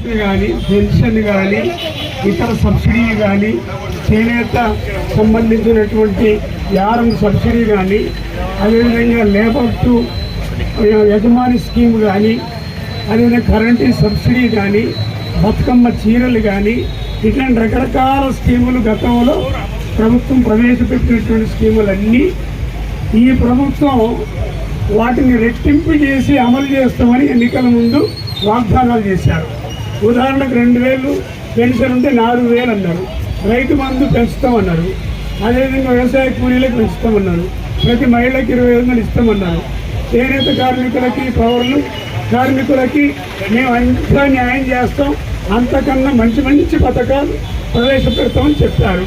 Ration కానీ, pension కానీ, ఇతర సబ్సిడీ కానీ, చేనేత సంబంధించినటువంటి యారం సబ్సిడీ కానీ, అదేవిధంగా లేబర్ టు యజమాని స్కీమ్ కానీ, అదేవిధంగా కరెంటు సబ్సిడీ కానీ, బతుకమ్మ చీరలు కానీ, ఇట్లాంటి రకరకాల స్కీములు గతంలో ప్రభుత్వం ప్రవేశపెట్టినటువంటి స్కీములన్నీ ఈ ప్రభుత్వం వాటిని రెట్టింపు చేసి అమలు చేస్తామని ఎన్నికల ముందు వాగ్దానాలు చేశారు. ఉదాహరణకు 2000 పెన్షన్ ఉంటే 4000 అన్నారు. రైతు బంధు పెంచుతామన్నారు. అదేవిధంగా వ్యవసాయ కూలీలకు పెంచుతామన్నారు. ప్రతి మహిళకి 25,000 ఇస్తామన్నారు. చేనేత కార్మికులకి, పౌరులు కార్మికులకి మేము అంతా న్యాయం చేస్తాం, అంతకన్నా మంచి మంచి పథకాలు ప్రవేశపెడతామని చెప్పారు.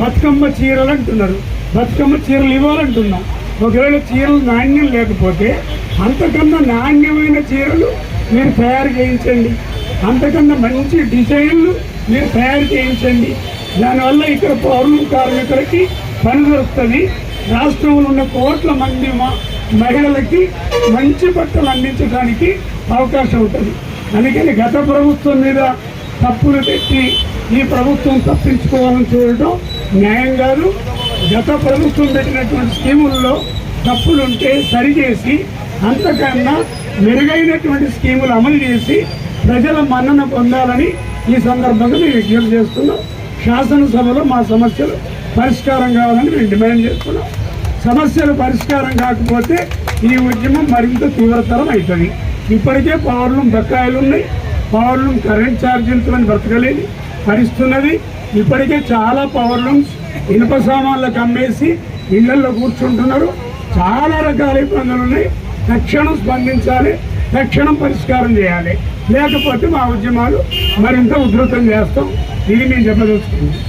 బతుకమ్మ చీరలు అంటున్నారు. బతుకమ్మ చీరలు ఇవ్వాలంటున్నాం. ఒకవేళ చీరలు నాణ్యం లేకపోతే అంతకన్నా నాణ్యమైన చీరలు మీరు తయారు చేయించండి, అంతకన్నా మంచి డిజైన్లు మీరు తయారు చేయించండి. దానివల్ల ఇక్కడ పౌరులు కార్మికులకి పని దొరుకుతుంది. రాష్ట్రంలో ఉన్న కోట్ల మంది మహిళలకి మంచి బట్టలు అందించడానికి అవకాశం ఉంటుంది. అందుకని గత ప్రభుత్వం మీద తప్పులు పెట్టి ఈ ప్రభుత్వం తప్పించుకోవాలని చూడటం న్యాయం కాదు. గత ప్రభుత్వం పెట్టినటువంటి స్కీముల్లో తప్పులుంటే సరిచేసి అంతకన్నా మెరుగైనటువంటి స్కీములు అమలు చేసి ప్రజల మన్నన పొందాలని ఈ సందర్భంగా మేము విజ్ఞప్తి చేస్తున్నాం. శాసనసభలో మా సమస్యలు పరిష్కారం కావాలని మేము డిమాండ్ చేస్తున్నాం. సమస్యలు పరిష్కారం కాకపోతే ఈ ఉద్యమం మరింత తీవ్రతరం అవుతుంది. ఇప్పటికే పవర్లూమ్ బకాయిలు ఉన్నాయి. పవర్లూమ్ కరెంట్ ఛార్జీలతో బ్రతకలేని పరిస్థితున్నది. ఇప్పటికే చాలా పవర్లూమ్స్ ఇనుప సామాన్లకు అమ్మేసి ఇళ్లలో కూర్చుంటున్నారు. చాలా రకాల ఇబ్బందులు ఉన్నాయి. తక్షణం స్పందించాలి, తక్షణం పరిష్కారం చేయాలి. లేకపోతే మా ఉద్యమాలు మరింత ఉధృతం చేస్తాం. ఇది మేము చెప్పదలుచుకుంటాం.